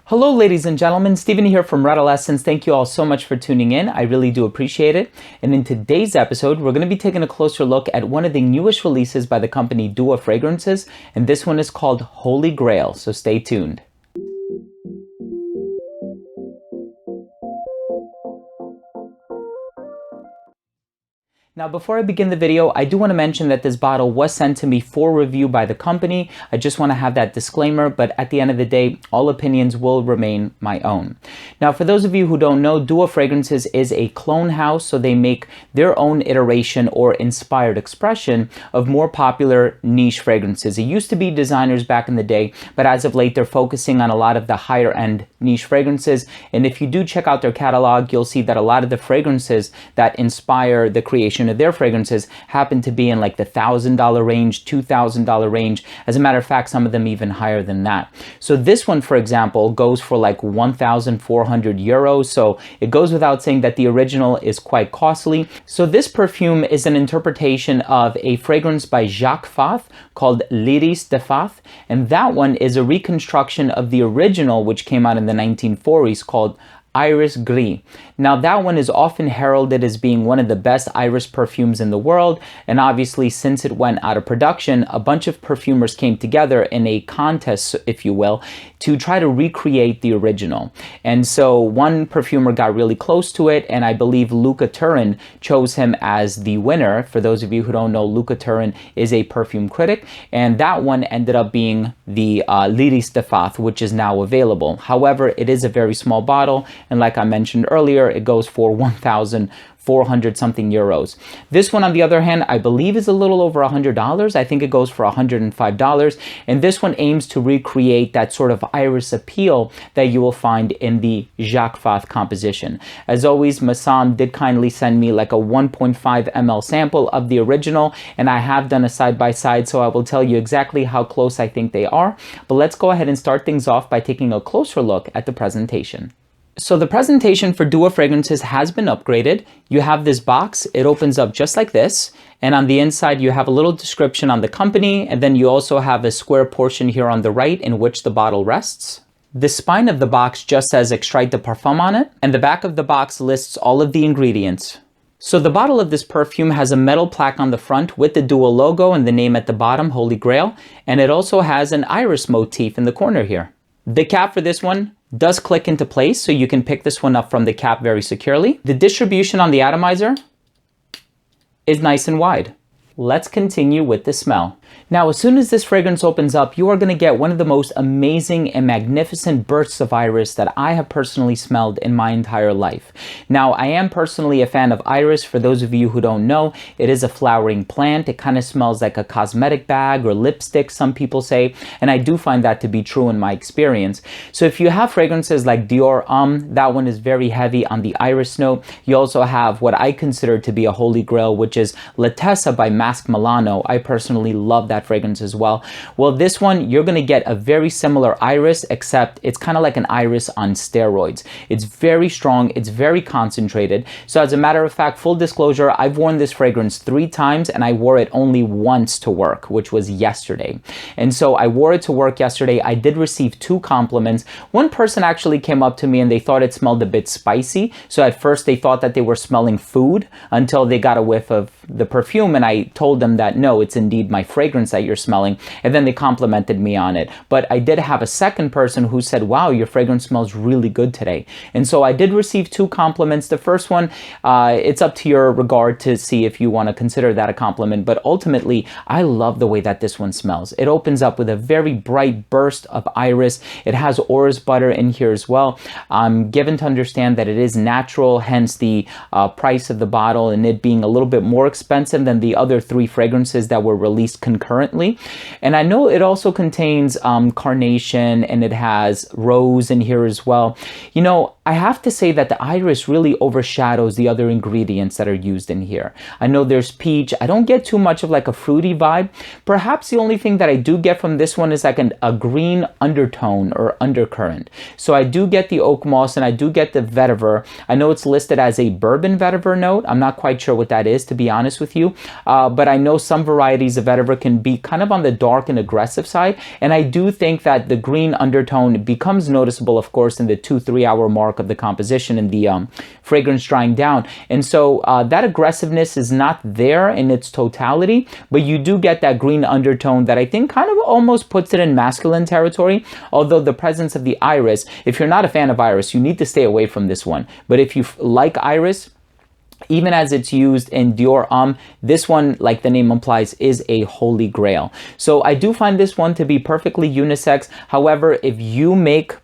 Hello ladies and gentlemen, Stephen here from Redolessence. Thank you all so much for tuning in. I really do appreciate it. And in today's episode, we're going to be taking a closer look at one of the newest releases by the company Dua Fragrances, and this one is called Holy Grail, so stay tuned. Now, before I begin the video, I do want to mention that this bottle was sent to me for review by the company. I just want to have that disclaimer, but at the end of the day, all opinions will remain my own. Now, for those of you who don't know, Dua Fragrances is a clone house, so they make their own iteration or inspired expression of more popular niche fragrances. It used to be designers back in the day, but as of late, they're focusing on a lot of the higher end niche fragrances. And if you do check out their catalog, you'll see that a lot of the fragrances that inspire the creation of their fragrances happen to be in like the $1,000 range, $2,000 range. As a matter of fact, some of them even higher than that. So this one, for example, goes for like 1,400 euros. So it goes without saying that the original is quite costly. So this perfume is an interpretation of a fragrance by Jacques Fath called L'Iris de Fath. And that one is a reconstruction of the original, which came out in the 1940s, called Iris Gris. Now that one is often heralded as being one of the best iris perfumes in the world, and obviously since it went out of production, a bunch of perfumers came together in a contest, if you will, to try to recreate the original. And so one perfumer got really close to it, and I believe Luca Turin chose him as the winner. For those of you who don't know, Luca Turin is a perfume critic, and that one ended up being the L'Iris de Fath, which is now available. However, it is a very small bottle, and like I mentioned earlier, it goes for 1,400 something euros. This one, on the other hand, I believe is a little over $100. I think it goes for $105. And this one aims to recreate that sort of iris appeal that you will find in the Jacques Fath composition. As always, Massam did kindly send me like a 1.5 ml sample of the original, and I have done a side-by-side, so I will tell you exactly how close I think they are. But let's go ahead and start things off by taking a closer look at the presentation. So the presentation for Dua Fragrances has been upgraded. You have this box, it opens up just like this. And on the inside, you have a little description on the company. And then you also have a square portion here on the right in which the bottle rests. The spine of the box just says Extrait de Parfum on it. And the back of the box lists all of the ingredients. So the bottle of this perfume has a metal plaque on the front with the Dua logo and the name at the bottom, Holy Grail. And it also has an iris motif in the corner here. The cap for this one does click into place, so you can pick this one up from the cap very securely. The distribution on the atomizer is nice and wide. Let's continue with the smell. Now, as soon as this fragrance opens up, you are going to get one of the most amazing and magnificent bursts of iris that I have personally smelled in my entire life. Now, I am personally a fan of iris. For those of you who don't know, it is a flowering plant. It kind of smells like a cosmetic bag or lipstick, some people say, and I do find that to be true in my experience. So if you have fragrances like Dior that one is very heavy on the iris note. You also have what I consider to be a holy grail, which is Latessa by Masque Milano. I personally love that fragrance as well. Well, this one, you're going to get a very similar iris, except it's kind of like an iris on steroids. It's very strong. It's very concentrated. So as a matter of fact, full disclosure, I've worn this fragrance 3 times and I wore it only once to work, which was yesterday. And so I wore it to work yesterday. I did receive 2 compliments. One person actually came up to me and they thought it smelled a bit spicy. So at first they thought that they were smelling food until they got a whiff of the perfume, and I told them that no, it's indeed my fragrance that you're smelling, and then they complimented me on it. But I did have a second person who said, wow, your fragrance smells really good today. And so I did receive 2 compliments. The first one, it's up to your regard to see if you want to consider that a compliment, but ultimately I love the way that this one smells. It opens up with a very bright burst of iris. It has orris butter in here as well. I'm given to understand that it is natural, hence the price of the bottle and it being a little bit more expensive than the other 3 fragrances that were released concurrently. And I know it also contains carnation, and it has rose in here as well. You know, I have to say that the iris really overshadows the other ingredients that are used in here. I know there's peach. I don't get too much of like a fruity vibe. Perhaps the only thing that I do get from this one is like a green undertone or undercurrent. So I do get the oak moss and I do get the vetiver. I know it's listed as a bourbon vetiver note. I'm not quite sure what that is, to be honest with you. But I know some varieties of vetiver can be kind of on the dark and aggressive side. And I do think that the green undertone becomes noticeable, of course, in the 2-3 hour mark of the composition and the fragrance drying down. And so that aggressiveness is not there in its totality, but you do get that green undertone that I think kind of almost puts it in masculine territory. Although the presence of the iris, if you're not a fan of iris, you need to stay away from this one. But if you like iris, even as it's used in Dior Homme, this one, like the name implies, is a holy grail. So I do find this one to be perfectly unisex. However, if you make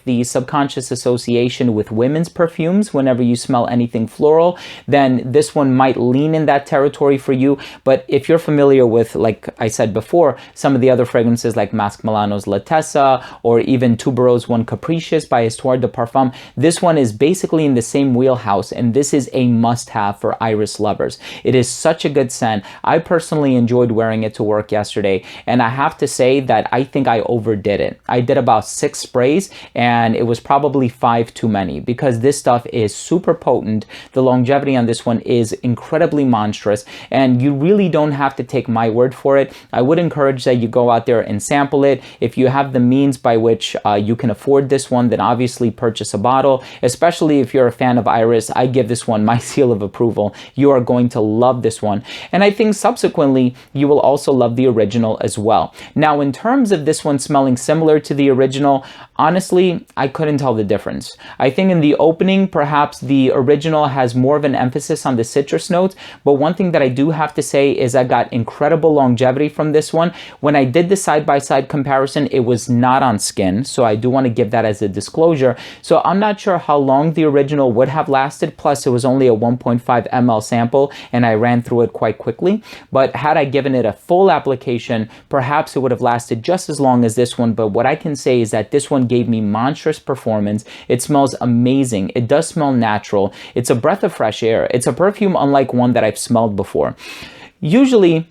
the subconscious association with women's perfumes whenever you smell anything floral, then this one might lean in that territory for you. But if you're familiar with, like I said before, some of the other fragrances like Masque Milano's Latessa or even Tuberose One Capricious by Histoire de Parfum, this one is basically in the same wheelhouse, and this is a must-have for iris lovers. It is such a good scent. I personally enjoyed wearing it to work yesterday, and I have to say that I think I overdid it. I did about 6 sprays, and it was probably 5 too many because this stuff is super potent. The longevity on this one is incredibly monstrous, and you really don't have to take my word for it. I would encourage that you go out there and sample it. If you have the means by which you can afford this one, then obviously purchase a bottle, especially if you're a fan of iris. I give this one my seal of approval. You are going to love this one. And I think subsequently, you will also love the original as well. Now, in terms of this one smelling similar to the original, honestly, I couldn't tell the difference. I think in the opening, perhaps the original has more of an emphasis on the citrus notes. But one thing that I do have to say is I got incredible longevity from this one. When I did the side-by-side comparison, it was not on skin. So I do want to give that as a disclosure. So I'm not sure how long the original would have lasted. Plus, it was only a 1.5 ml sample and I ran through it quite quickly. But had I given it a full application, perhaps it would have lasted just as long as this one. But what I can say is that this one gave me monstrous performance. It smells amazing. It does smell natural. It's a breath of fresh air. It's a perfume unlike one that I've smelled before. Usually,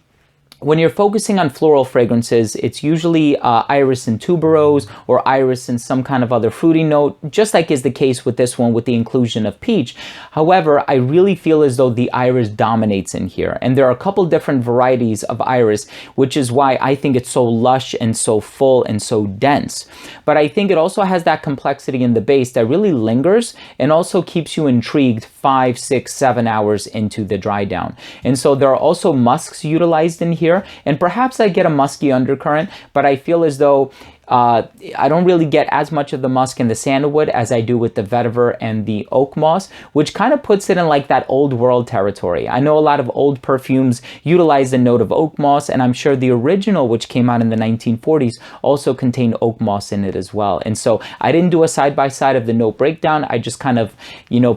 when you're focusing on floral fragrances, it's usually iris and tuberose or iris and some kind of other fruity note, just like is the case with this one with the inclusion of peach. However, I really feel as though the iris dominates in here. And there are a couple different varieties of iris, which is why I think it's so lush and so full and so dense. But I think it also has that complexity in the base that really lingers and also keeps you intrigued 5, 6, 7 hours into the dry down. And so there are also musks utilized in here. And perhaps I get a musky undercurrent, but I feel as though I don't really get as much of the musk in the sandalwood as I do with the vetiver and the oak moss, which kind of puts it in like that old world territory. I know a lot of old perfumes utilize the note of oak moss, and I'm sure the original, which came out in the 1940s, also contained oak moss in it as well. And so I didn't do a side-by-side of the note breakdown. I just kind of,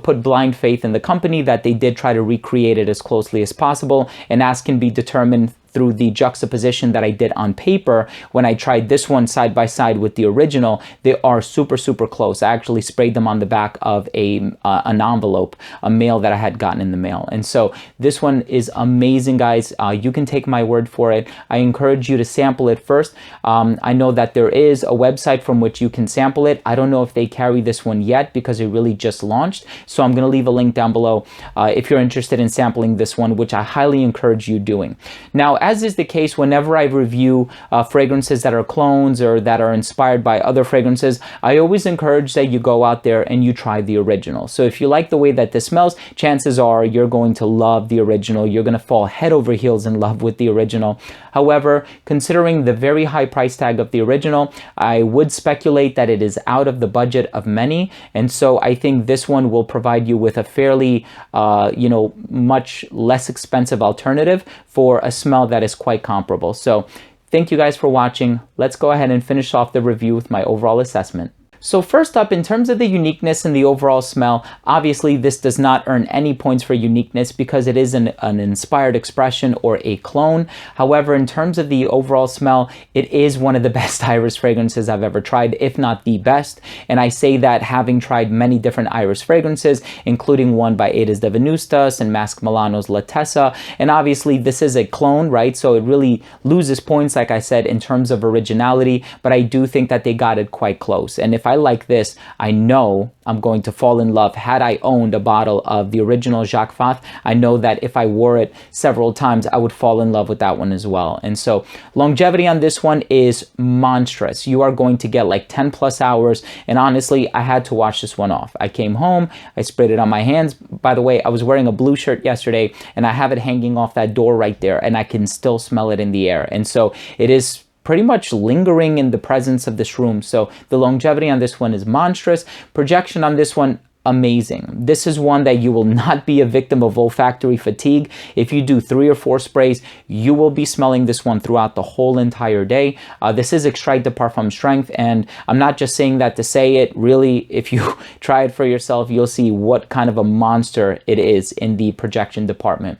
put blind faith in the company that they did try to recreate it as closely as possible, and as can be determined through the juxtaposition that I did on paper when I tried this one side by side with the original. They are super, super close. I actually sprayed them on the back of an envelope, a mail that I had gotten in the mail. And so this one is amazing, guys. You can take my word for it. I encourage you to sample it first. I know that there is a website from which you can sample it. I don't know if they carry this one yet because it really just launched. So I'm going to leave a link down below if you're interested in sampling this one, which I highly encourage you doing. Now, as is the case whenever I review fragrances that are clones or that are inspired by other fragrances, I always encourage that you go out there and you try the original. So if you like the way that this smells, chances are you're going to love the original. You're going to fall head over heels in love with the original. However, considering the very high price tag of the original, I would speculate that it is out of the budget of many. And so I think this one will provide you with a fairly, much less expensive alternative for a smell that is quite comparable. So thank you guys for watching. Let's go ahead and finish off the review with my overall assessment. So first up, in terms of the uniqueness and the overall smell, obviously this does not earn any points for uniqueness because it is an inspired expression or a clone. However, in terms of the overall smell, it is one of the best iris fragrances I've ever tried, if not the best. And I say that having tried many different iris fragrances, including one by Edes de Venustas and Mask Milano's La Tessa. And obviously this is a clone, right? So it really loses points, like I said, in terms of originality, but I do think that they got it quite close. And if I like this, I know I'm going to fall in love. Had I owned a bottle of the original Jacques Fath, I know that if I wore it several times, I would fall in love with that one as well. And so longevity on this one is monstrous. You are going to get like 10 plus hours. And honestly, I had to wash this one off. I came home, I sprayed it on my hands. By the way, I was wearing a blue shirt yesterday and I have it hanging off that door right there and I can still smell it in the air. And so it is pretty much lingering in the presence of this room. So the longevity on this one is monstrous. Projection on this one, amazing. This is one that you will not be a victim of olfactory fatigue. If you do 3 or 4 sprays, you will be smelling this one throughout the whole entire day. This is extrait de parfum strength, and I'm not just saying that to say it. Really, if you try it for yourself, you'll see what kind of a monster it is in the projection department.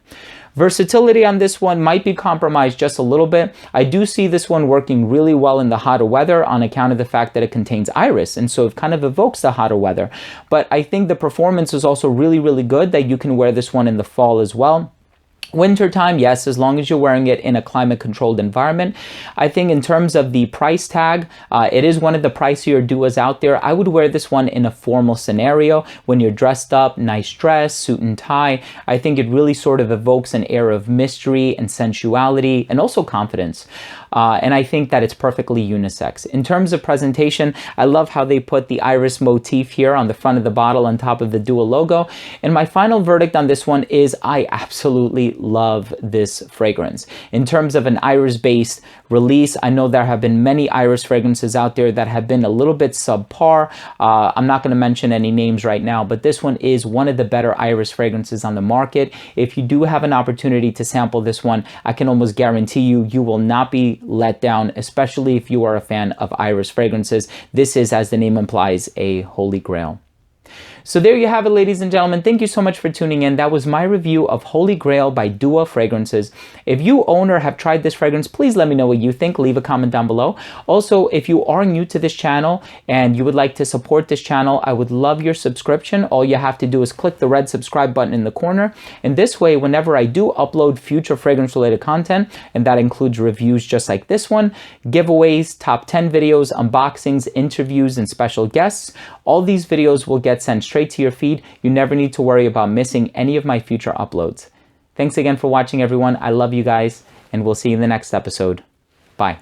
Versatility on this one might be compromised just a little bit. I do see this one working really well in the hotter weather on account of the fact that it contains iris, and so it kind of evokes the hotter weather. But I think the performance is also really, really good that you can wear this one in the fall as well. Wintertime, yes, as long as you're wearing it in a climate-controlled environment. I think in terms of the price tag, it is one of the pricier duos out there. I would wear this one in a formal scenario when you're dressed up, nice dress, suit and tie. I think it really sort of evokes an air of mystery and sensuality and also confidence. And I think that it's perfectly unisex. In terms of presentation, I love how they put the iris motif here on the front of the bottle on top of the duo logo. And my final verdict on this one is I absolutely love this fragrance. In terms of an iris-based release, I know there have been many iris fragrances out there that have been a little bit subpar. I'm not going to mention any names right now, but this one is one of the better iris fragrances on the market. If you do have an opportunity to sample this one, I can almost guarantee you, you will not be let down, especially if you are a fan of iris fragrances. This is, as the name implies, a holy grail. So there you have it, ladies and gentlemen. Thank you so much for tuning in. That was my review of Holy Grail by Dua Fragrances. If you own or have tried this fragrance, please let me know what you think. Leave a comment down below. Also, if you are new to this channel and you would like to support this channel, I would love your subscription. All you have to do is click the red subscribe button in the corner. And this way, whenever I do upload future fragrance-related content, and that includes reviews just like this one, giveaways, top 10 videos, unboxings, interviews, and special guests, all these videos will get sent straight to your feed. You never need to worry about missing any of my future uploads. Thanks again for watching, everyone. I love you guys, and we'll see you in the next episode. Bye.